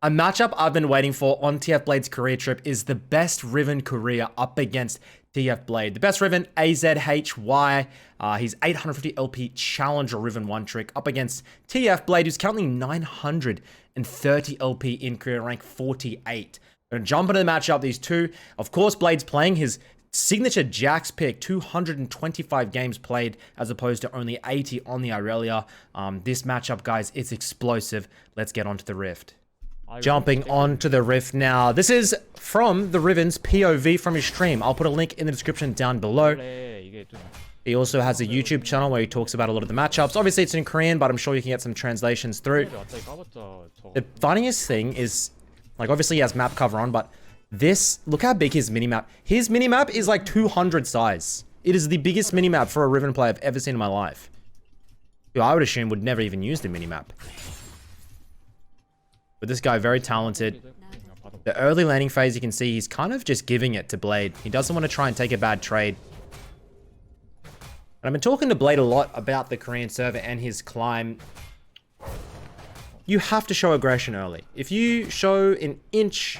A matchup I've been waiting for on Tfblade's career trip is the best RIVEN Korea up against Tfblade. The best RIVEN, Azhy. He's 850 LP Challenger RIVEN 1 trick up against Tfblade, who's currently 930 LP in Korea, rank 48. We're going to jump into the matchup, these two. Of course, Blade's playing his signature Jax pick, 225 games played as opposed to only 80 on the Irelia. This matchup, guys, it's explosive. Let's get onto the Rift. Jumping onto the Rift now. This is from the RIVEN's POV from his stream. I'll put a link in the description down below. He also has a YouTube channel where he talks about a lot of the matchups. Obviously, it's in Korean, but I'm sure you can get some translations through. The funniest thing is, like, obviously he has map cover on, but this, look how big his minimap. His minimap is like 200 size. It is the biggest minimap for a RIVEN player I've ever seen in my life. Who I would assume would never even use the minimap. But this guy, very talented. The early laning phase, you can see he's kind of just giving it to Blade. He doesn't want to try and take a bad trade. And I've been talking to Blade a lot about the Korean server and his climb. You have to show aggression early. If you show an inch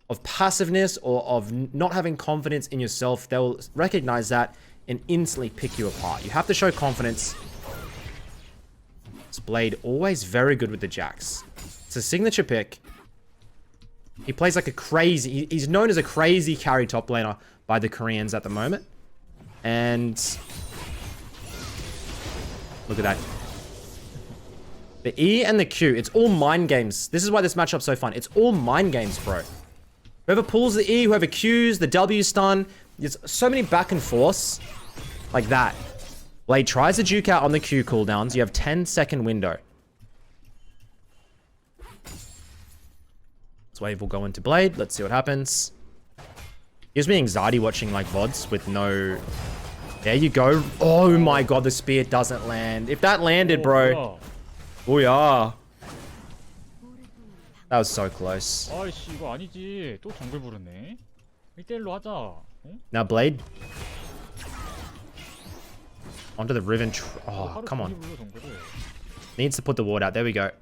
of passiveness or of not having confidence in yourself, they'll recognize that and instantly pick you apart. You have to show confidence. This Blade, always very good with the Jax. It's a signature pick. He plays like a crazy... He's known as a crazy carry top laner by the Koreans at the moment. And... look at that. The E and the Q, it's all mind games. This is why this matchup's so fun. It's all mind games, bro. Whoever pulls the E, whoever Qs, the W stun. There's so many back and forths. Like that. Blade tries to juke out on the Q cooldowns. You have 10-second window. This wave will go into Blade. Let's see what happens. Gives me anxiety watching like VODs with no... There you go. Oh my god, the spear doesn't land. If that landed, bro. Oh yeah. That was so close. Now Blade. Onto the RIVEN. Oh, come on. Needs to put the ward out. There we go.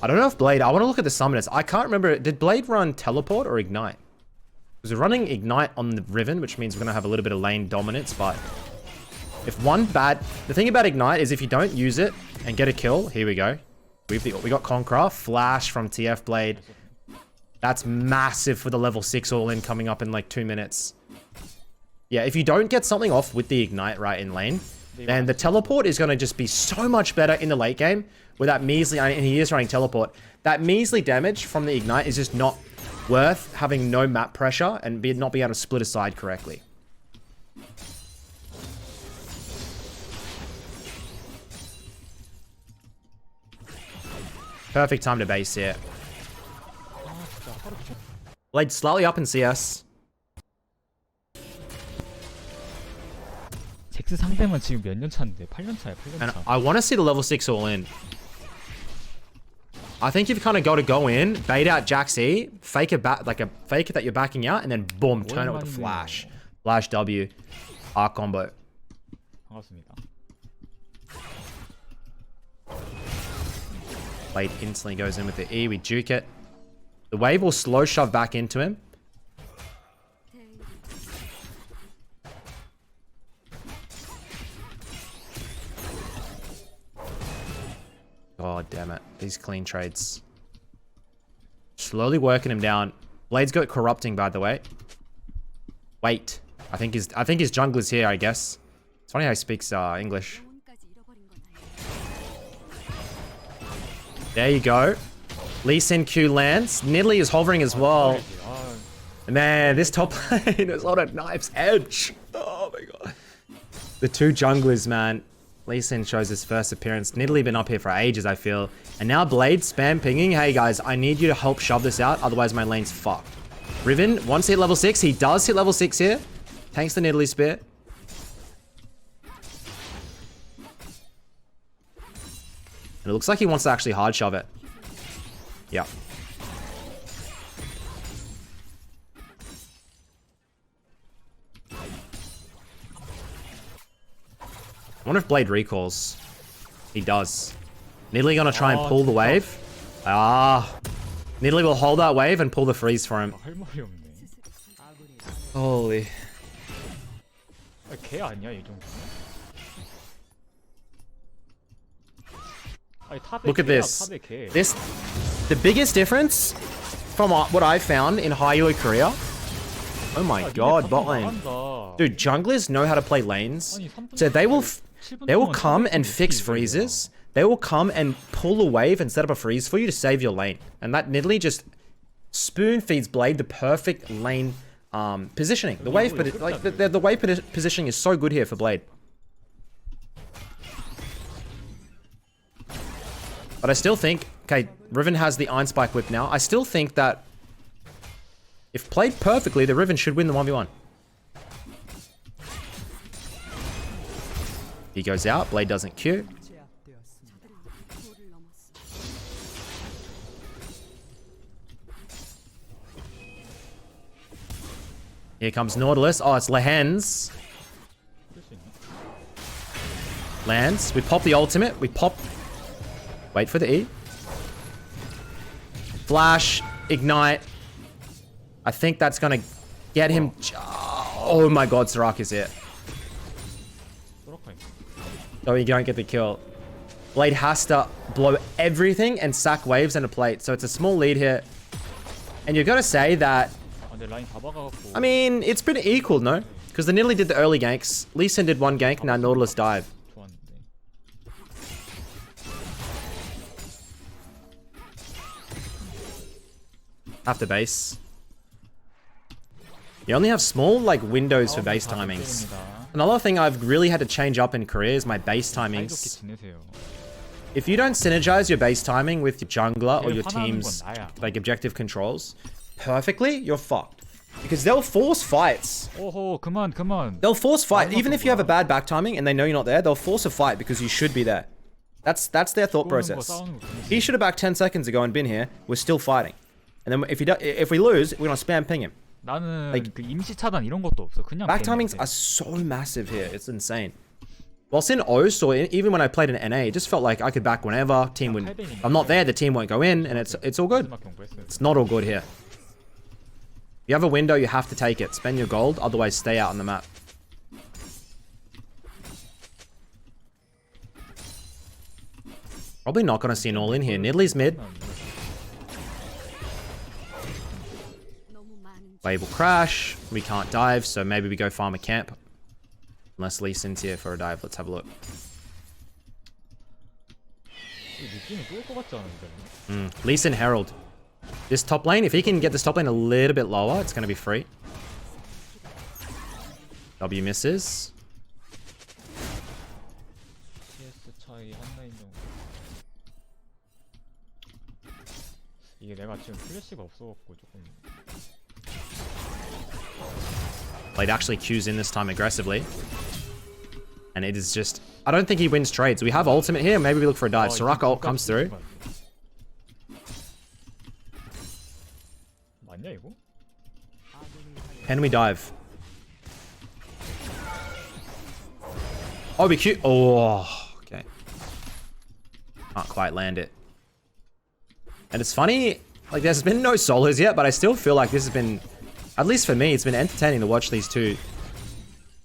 I don't know if Blade... I want to look at the summoners. I can't remember. Did Blade run teleport or ignite? Because we're running ignite on the RIVEN, which means we're going to have a little bit of lane dominance, but... if one bad... The thing about ignite is if you don't use it and get a kill... Here we go. We got Conqueror. Flash from Tfblade. That's massive for the level 6 all-in coming up in like 2 minutes. Yeah, if you don't get something off with the ignite right in lane, then the teleport is going to just be so much better in the late game with that measly... and he is running teleport. That measly damage from the ignite is just not worth having no map pressure and not being able to split aside correctly. Perfect time to base here. Blade slightly up in CS. 잭스 상대만 지금 몇 년 차인데? 8년 차야, 8년 And 차. I want to see the level 6 all in. I think you've kind of got to go in, bait out Jax E, fake it back, like a fake it that you're backing out, and then boom, turn it with a flash. Flash W. R combo. 반갑습니다. Blade instantly goes in with the E. We juke it. The wave will slow shove back into him. God damn it. These clean trades. Slowly working him down. Blade's got corrupting, by the way. Wait. I think his jungler's here, I guess. It's funny how he speaks English. There you go. Lee Sin Q lands. Nidalee is hovering as well. Man, this top lane is on a knife's edge. Oh my god. The two junglers, man. Lee Sin shows his first appearance. Nidalee been up here for ages, I feel. And now Blade spam pinging. Hey guys, I need you to help shove this out. Otherwise my lane's fucked. RIVEN wants to hit level 6. He does hit level 6 here. Thanks to Nidalee spear. And it looks like he wants to actually hard shove it. Yeah. I wonder if Blade recalls. He does. Nidalee gonna try and pull the wave. Nidalee will hold that wave and pull the freeze for him. 할 말이 없네. Holy. 걔 아니야 이 정도? 아니 탑에 Look at 걔야, this. 탑에 걔. The biggest difference from what I found in high elo Korea. Oh my god, bot lane. Dude, junglers know how to play lanes. So they will come and fix freezes. They will come and pull a wave and set up a freeze for you to save your lane. And that Nidalee just spoon feeds Blade the perfect lane positioning. The wave, like the wave positioning is so good here for Blade. But I still think, okay, Riven has the Iron Spike whip now. I still think that if played perfectly, the Riven should win the 1v1. He goes out, Blade doesn't Q. Here comes Nautilus. Oh, it's Lehens. Lands. We pop the ultimate. We pop... Wait for the E. Flash. Ignite. I think that's going to get him... Oh my god, Serac is it. Oh, you don't get the kill. Blade has to blow everything and sack waves and a plate. So it's a small lead here. And you've got to say that... I mean, it's pretty equal, no? Because the Nidalee did the early ganks. Lee Sin did one gank, now Nautilus dive. After base. You only have small, like, windows for base timings. Another thing I've really had to change up in Korea is my base timings. If you don't synergize your base timing with your jungler or your team's, like, objective controls perfectly, you're fucked. Because they'll force fights. They'll force fight. Even if you have a bad back timing and they know you're not there, they'll force a fight because you should be there. That's their thought process. He should have backed 10 seconds ago and been here. We're still fighting. And then if we lose, we're gonna spam ping him. 나는 그 임시 차단 이런 것도 없어. 그냥 back timings are so massive here. It's insane. Whilst in OS or even when I played in NA, it just felt like I could back whenever. Team would. I'm not there. The team won't go in, and it's all good. It's not all good here. You have a window, you have to take it. Spend your gold, otherwise stay out on the map. Probably not gonna see an all in here. Nidalee's mid. Wave will crash. We can't dive, so maybe we go farm a camp. Unless Lee Sin's here for a dive. Let's have a look. Lee Sin Herald. This top lane, if he can get this top lane a little bit lower, it's going to be free. W misses. Blade actually Q's in this time aggressively. And it is just... I don't think he wins trades. We have ultimate here. Maybe we look for a dive. Soraka ult comes through. Can we dive? Oh, we Q... Oh, okay. Can't quite land it. And it's funny, like there's been no solos yet, but I still feel like this has been... At least for me, it's been entertaining to watch these two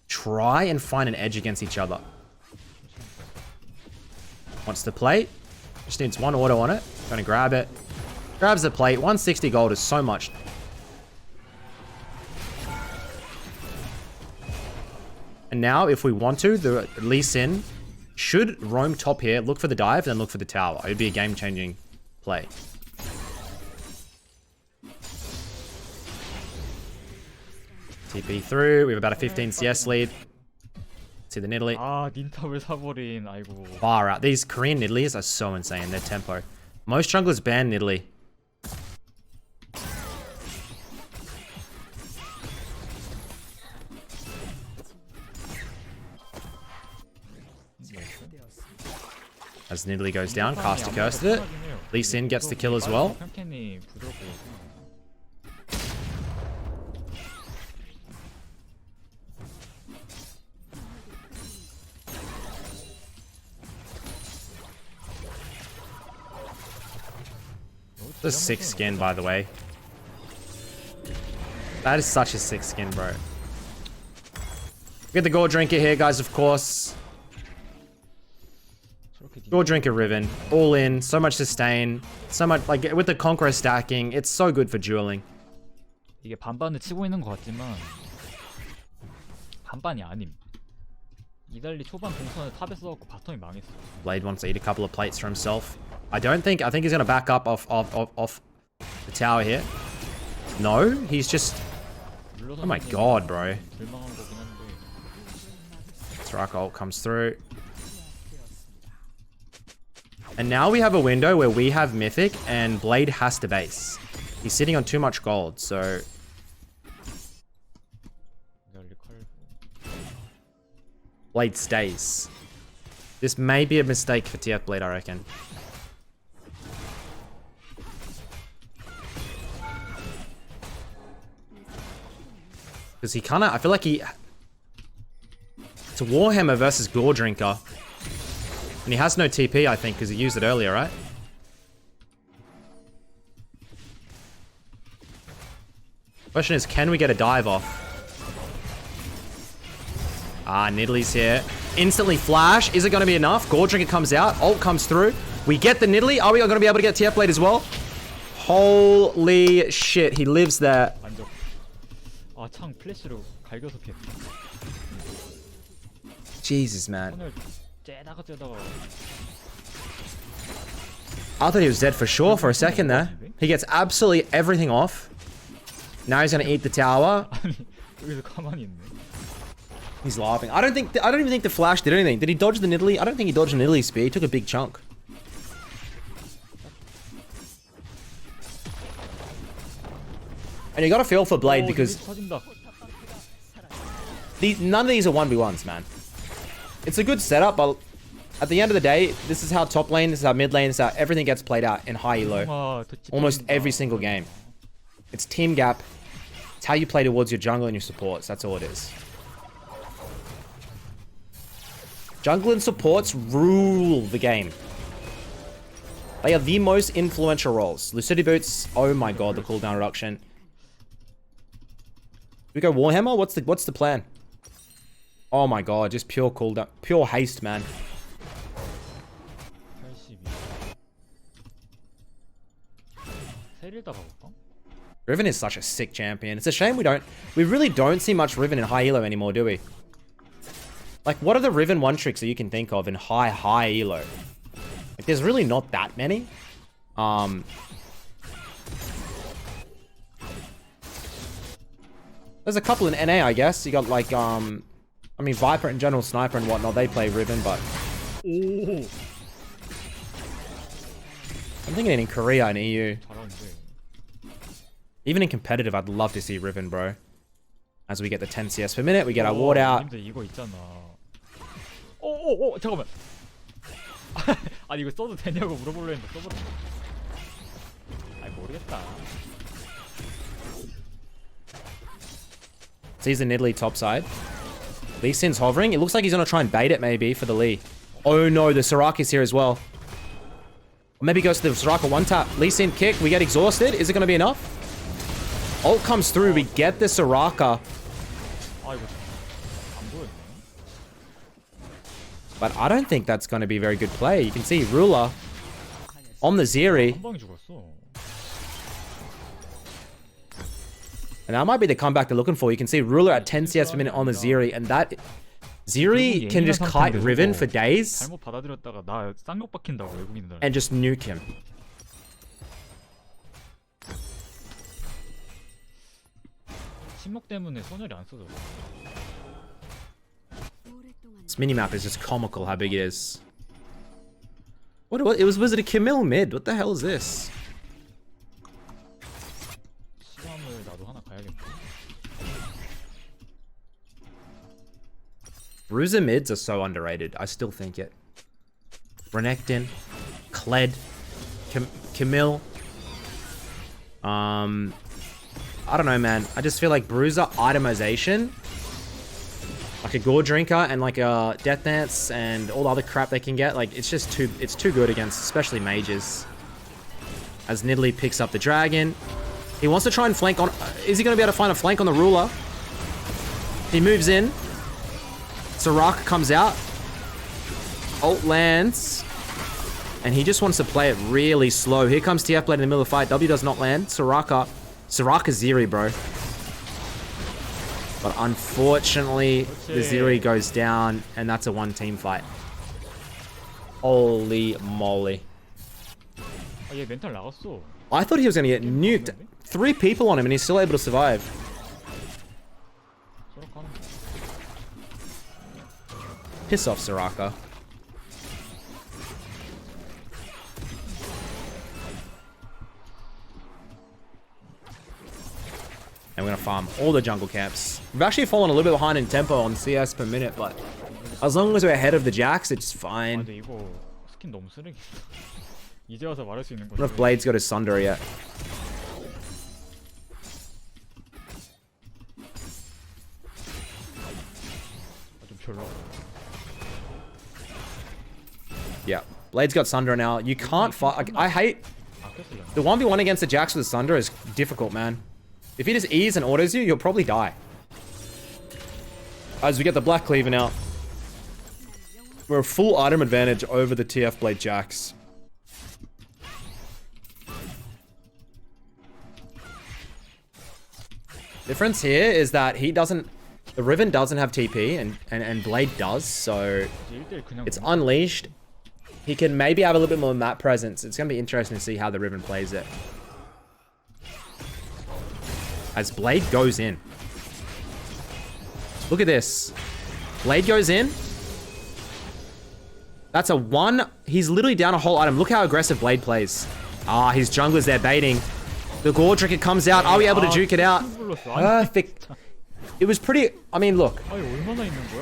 try and find an edge against each other. Wants the plate. Just needs one auto on it. Gonna grab it. Grabs the plate. 160 gold is so much. And now, if we want to, the Lee Sin should roam top here, look for the dive, and then look for the tower. It would be a game-changing play. TP through. We have about a 15 CS lead. See the Nidalee. 닌탑을 사버린. 아이고. Far out. These Korean Nidalees are so insane. Their tempo. Most junglers ban Nidalee. As Nidalee goes down, caster cursed it. Lee Sin gets the kill as well. This is a sick skin, by the way. That is such a sick skin, bro. We get the Gore Drinker here, guys, of course. Gore Drinker Riven. All in. So much sustain. So much, like, with the Conqueror stacking, it's so good for dueling. 이게 반반을 치고 있는 것 같지만 반반이 아님. 이달리 초반 동선을 탑에 써갖고 바텀이 망했어. Blade wants to eat a couple of plates for himself. I think he's gonna back up off the tower here. No, he's just... Oh my god, bro. Soraka ult comes through. And now we have a window where we have Mythic and Blade has to base. He's sitting on too much gold, so... Blade stays. This may be a mistake for Tfblade, I reckon. Because he kinda... I feel like he... It's a Warhammer versus Gore Drinker. And he has no TP, I think, because he used it earlier, right? Question is, can we get a dive off? Ah, Nidalee here. Instantly flash. Is it going to be enough? Gore Drinker comes out. Ult comes through. We get the Nidalee. Are we going to be able to get Tfblade as well? Holy shit. He lives there. 아, 창 플래시로 갈겨서 피했어. Jesus, man. 손을 째다가 I thought he was dead for sure for a second there. He gets absolutely everything off. Now he's going to eat the tower. 아니, 여기서 가만히 있네. He's laughing. I don't even think the flash did anything. Did he dodge the Nidalee? I don't think he dodged the Nidalee spear. He took a big chunk. And you got to feel for Blade because none of these are 1v1s, man. It's a good setup, but at the end of the day, this is how top lane, this is how mid lane, this is how everything gets played out in high elo. Almost every single game. It's team gap. It's how you play towards your jungle and your supports. That's all it is. Jungle and supports rule the game. They are the most influential roles. Lucidity Boots, oh my god, the cooldown reduction. We go Warhammer? What's the plan? Oh my god, just pure cooldown, pure haste, man. Riven is such a sick champion. It's a shame we really don't see much Riven in high elo anymore, do we? Like, what are the Riven one tricks that you can think of in high elo? Like, there's really not that many. There's a couple in NA, I guess. You got like, I mean, Viper and General Sniper and whatnot, they play Riven, but... Ooh. I'm thinking in Korea and EU. Even in competitive, I'd love to see Riven, bro. As we get the 10 CS per minute, we get our ward out. 잠깐만. 아니 이거 써도 되냐고 물어보려 했는데 써버렸네. 아니 모르겠다. Sees the Nidalee top side. Lee Sin's hovering. It looks like he's gonna try and bait it maybe for the Lee. Oh no, the Soraka's here as well. Or maybe he goes to the Soraka one tap. Lee Sin kick. We get exhausted. Is it gonna be enough? Ult comes through. We get the Soraka. But I don't think that's going to be a very good play. You can see Ruler on the Zeri. And that might be the comeback they're looking for. You can see Ruler at 10 CS per minute on the Zeri. And that... Zeri can just kite Riven for days. And just nuke him. This minimap is just comical how big it is. What? It was Wizard of Camille mid. What the hell is this? Bruiser mids are so underrated. I still think it. Renekton, Kled, Camille. I don't know, man. I just feel like Bruiser itemization. Like a Gore Drinker and like a Death Dance and all the other crap they can get. Like, it's just too good against, especially mages. As Nidalee picks up the dragon. He wants to try and flank on... Is he going to be able to find a flank on the ruler? He moves in. Soraka comes out. Ult lands. And he just wants to play it really slow. Here comes Tfblade in the middle of the fight. W does not land. Soraka. Soraka Zeri, bro. But unfortunately, the Zeri goes down. And that's a one-team fight. Holy moly. 얘 멘탈 나갔어. I thought he was going to get nuked. 3 people on him and he's still able to survive. Piss off, Soraka. And we're going to farm all the jungle camps. We've actually fallen a little bit behind in tempo on CS per minute, but as long as we're ahead of the Jacks, it's fine. 근데 이거 스킨 너무 쓰레기. 이제 와서 말할 수 있는 I don't know if Blade's got his Sunder yet. 좀 별로. Yeah, Blade's got Sunder now. You can't fight. I hate the 1v1 against the Jacks with the Sunder is difficult, man. If he just E's and autos you, you'll probably die. As we get the Black Cleaver now. We're a full item advantage over the Tfblade Jacks. Difference here is that he doesn't... The Riven doesn't have TP and Blade does, so it's unleashed. He can maybe have a little bit more map presence. It's going to be interesting to see how the Riven plays it. As Blade goes in. Look at this. Blade goes in. That's a 1. He's literally down a whole item. Look how aggressive Blade plays. Ah, his jungler's there baiting. The Gordrick, it comes out. Are we able to juke it out? Perfect. It was pretty... I mean, look.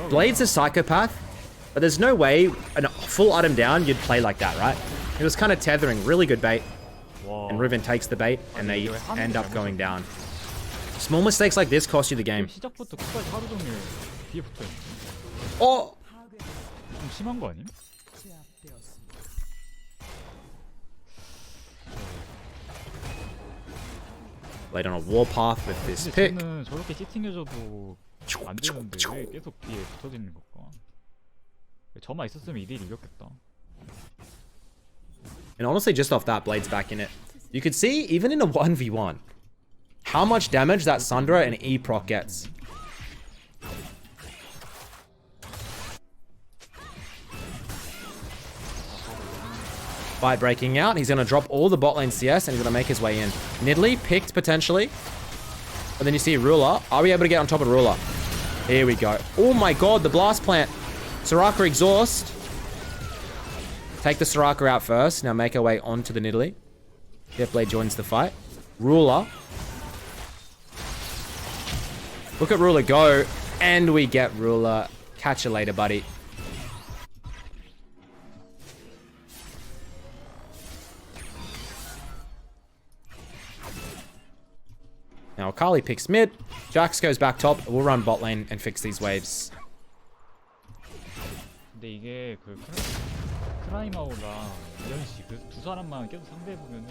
Blade's a psychopath, but there's no way a full item down you'd play like that, right? It was kind of tethering. Really good bait. And Riven takes the bait, and they end up going down. Small mistakes like this cost you the game. Oh! 좀 심한 거 아님? Blade on a warpath with this pick. 저렇게 시팅해줘도 안 되는데 왜 계속 뒤에 붙어지는 걸까? 저만 있었으면 2대1 이겼겠다. And honestly, just off that, Blade's back in it. You could see, even in a 1v1, how much damage that Sundra and E-proc gets. Fight breaking out. He's going to drop all the bot lane CS and he's going to make his way in. Nidalee picked potentially. But then you see Ruler. Are we able to get on top of Ruler? Here we go. Oh my god, the blast plant. Soraka exhaust. Take the Soraka out first. Now make our way onto the Nidalee. Tfblade joins the fight. Ruler. Look at Ruler go. And we get Ruler. Catch you later, buddy. Now Akali picks mid. Jax goes back top. We'll run bot lane and fix these waves. 근데 이게 그 크라이마오랑 이현씨 그 두 사람만 계속 상대해 보면은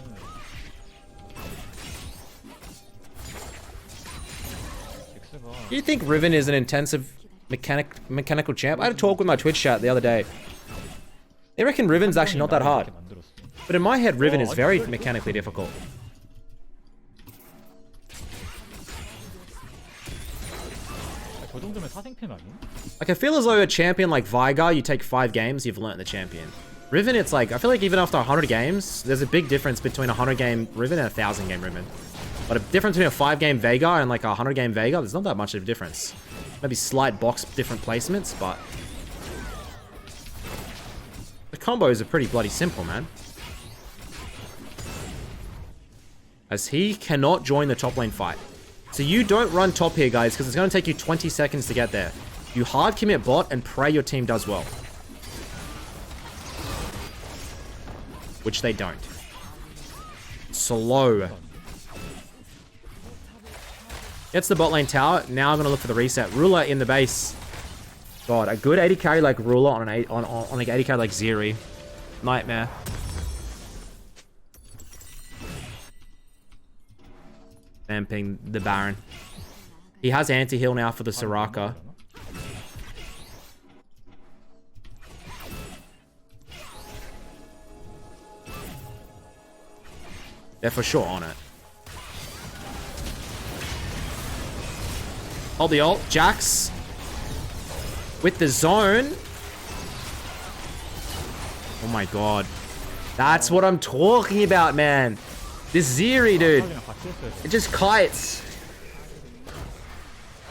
Do you think Riven is an intensive mechanical champ? I had a talk with my Twitch chat the other day. They reckon Riven's actually not that hard. But in my head, Riven is very mechanically difficult. Like, I feel as though a champion like Veigar, you take 5 games, you've learnt the champion. Riven, it's like, I feel like even after 100 games, there's a big difference between a 100-game Riven and a 1,000-game Riven. But a difference between a 5-game Veigar and like a 100-game Veigar, there's not that much of a difference. Maybe slight box different placements, but the combos are pretty bloody simple, man. As he cannot join the top lane fight. So you don't run top here, guys, because it's going to take you 20 seconds to get there. You hard commit bot and pray your team does well. Which they don't. Slow. Gets the bot lane tower. Now I'm going to look for the reset. Ruler in the base. God, a good 80 carry like Ruler on like 80 carry like Zeri. Nightmare. vamping the Baron. He has anti-heal now for the Soraka. They're for sure on it. Hold the ult. Jax. With the zone. Oh my god. That's what I'm talking about, man. This Zeri, dude. It just kites.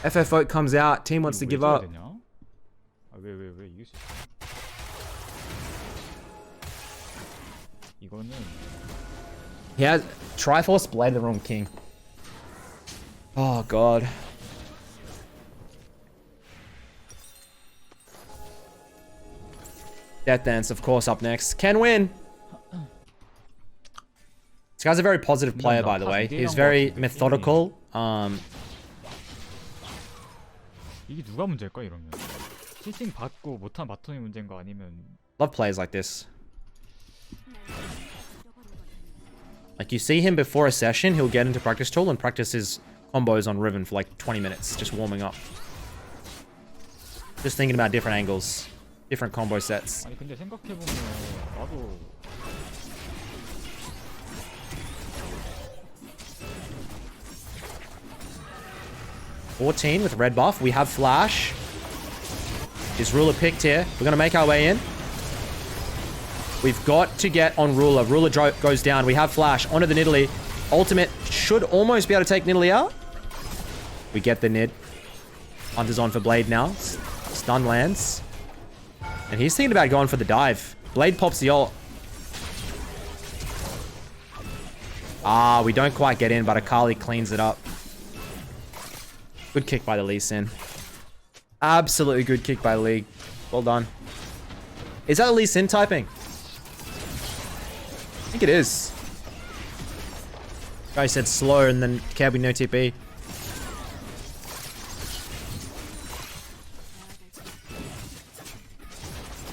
FF vote comes out. Team wants to give up. He has Triforce Blade the wrong king. Oh god. Death Dance, of course, up next. Can win. This guy's a very positive player, by the way. He's very methodical. 이게 누가 문제일까 이러면? 힐팅 받고 못한 바텀이 문제인 거 아니면? Love players like this. Like, you see him before a session, he'll get into practice tool and practice his combos on Riven for like 20 minutes, just warming up. Just thinking about different angles, different combo sets. 아니 근데 생각해보면 나도 14 with red buff. We have flash. Is Ruler picked here? We're going to make our way in. We've got to get on Ruler. Ruler goes down. We have flash. Onto the Nidalee. Ultimate should almost be able to take Nidalee out. We get the Nid. Hunter's on for Blade now. Stun lands. And he's thinking about going for the dive. Blade pops the ult. Ah, we don't quite get in, but Akali cleans it up. Good kick by the Lee Sin. Absolutely good kick by Lee. Well done. Is that a Lee Sin typing? I think it is. Guy said slow and then Kirby no TP.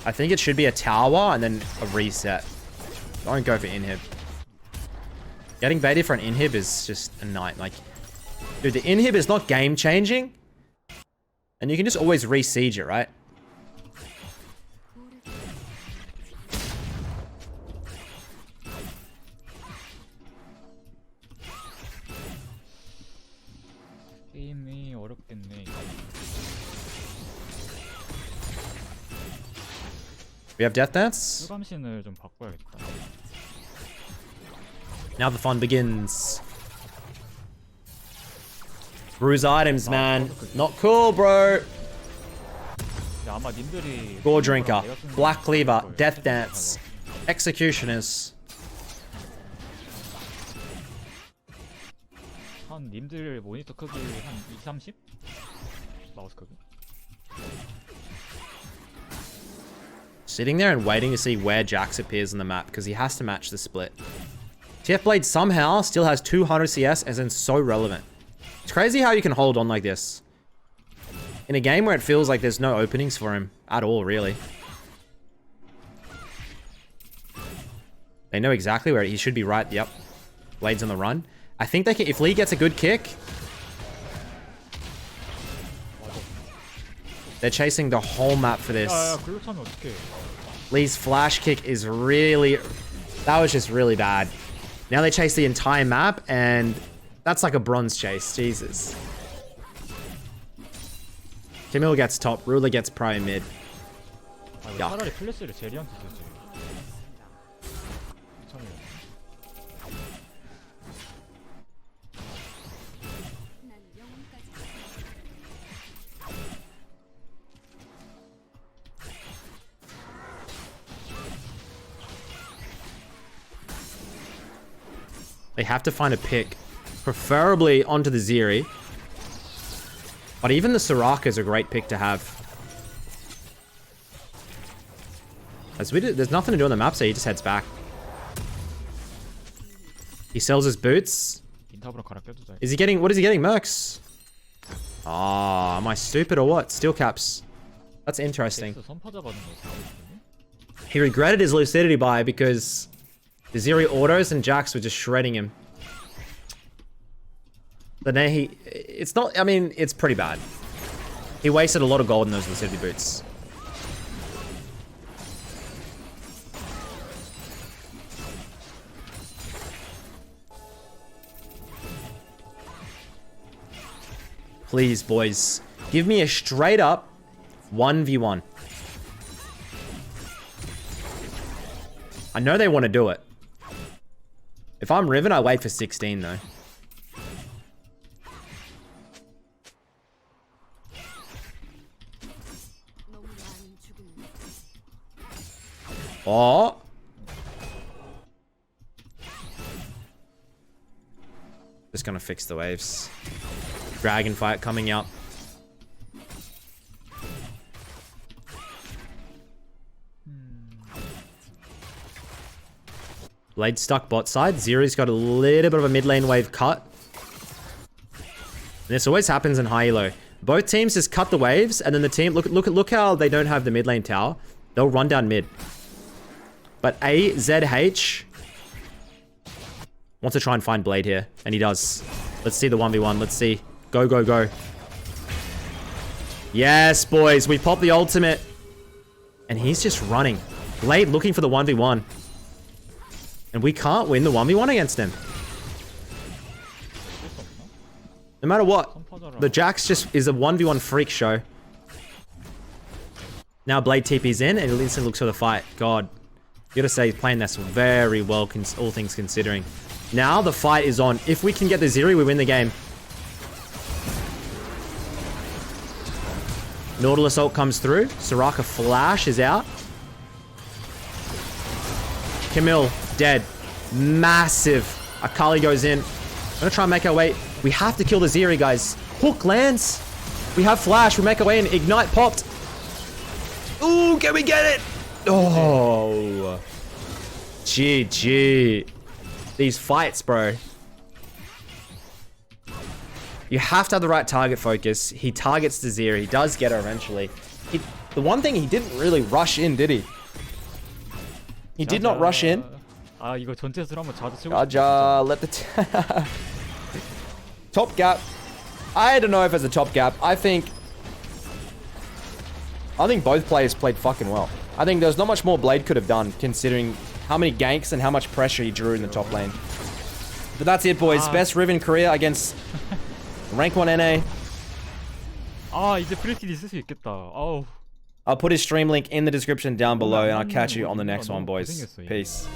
I think it should be a tower and then a reset. Don't go for inhib. Getting baited for an inhib is just a night. Like, dude, the inhib is not game changing. And you can just always re-siege it, right? 게임이 어렵겠네. We have Death Dance. 수감신을 좀 바꿔야겠다. Now the fun begins. Bruise items, man. Not cool, bro. 아마 님들이 Gore Drinker, Black Cleaver, Death Dance, Executioners. 한 님들 모니터 크기 한 2, 30? 마우스 크기? Sitting there and waiting to see where Jax appears on the map because he has to match the split. Tfblade somehow still has 200 CS as in so relevant. It's crazy how you can hold on like this. In a game where it feels like there's no openings for him at all, really. They know exactly where he should be right. Yep. Blade's on the run. I think they can, if Lee gets a good kick. They're chasing the whole map for this. Lee's flash kick is really... That was just really bad. Now they chase the entire map and that's like a bronze chase. Jesus. Camille gets top. Ruler gets pro mid. Yuck. They have to find a pick. Preferably onto the Zeri. But even the Soraka is a great pick to have. There's nothing to do on the map, so he just heads back. He sells his boots. Is he getting... What is he getting? Mercs. Ah, am I stupid or what? Steel caps. That's interesting. He regretted his Lucidity buy because the Zeri autos and Jax were just shredding him. The it's not, I mean, it's pretty bad. He wasted a lot of gold in those Lucidity boots. Please, boys. Give me a straight up 1v1. I know they want to do it. If I'm Riven, I wait for 16 though. Oh. Just gonna fix the waves. Dragon fight coming up. Blade stuck bot side. Zeri's got a little bit of a mid lane wave cut. And this always happens in high elo. Both teams just cut the waves, and then the team look how they don't have the mid lane tower. They'll run down mid. But AZH wants to try and find Blade here, and he does. Let's see the 1v1. Let's see. Go, go, go. Yes, boys. We pop the ultimate. And he's just running. Blade looking for the 1v1. And we can't win the 1v1 against him. No matter what. The Jax just is a 1v1 freak show. Now Blade TP's in and he instantly looks for the fight. God. You gotta say he's playing this very well, all things considering. Now the fight is on. If we can get the Zeri, we win the game. Nautilus ult comes through. Soraka flash is out. Camille dead. Massive. Akali goes in. I'm gonna try and make our way. We have to kill the Zeri, guys. Hook lands. We have flash. We make our way in. Ignite popped. Ooh, can we get it? Oh. GG. These fights, bro. You have to have the right target focus. He targets the Zeri. He does get her eventually. The one thing, he didn't really rush in, did he? He did not rush in. 아 이거 전체에서 한번 자주 쓰고. Azhy, let the top gap. I don't know if it's a top gap. I think both players played fucking well. I think there's not much more Blade could have done, considering how many ganks and how much pressure he drew in the top lane. But that's it, boys. Best RIVEN Korea against rank 1 NA. 아 이제 프리킬 있을 수 있겠다. 아우. I'll put his stream link in the description down below, and I'll catch you on the next one, boys. Peace.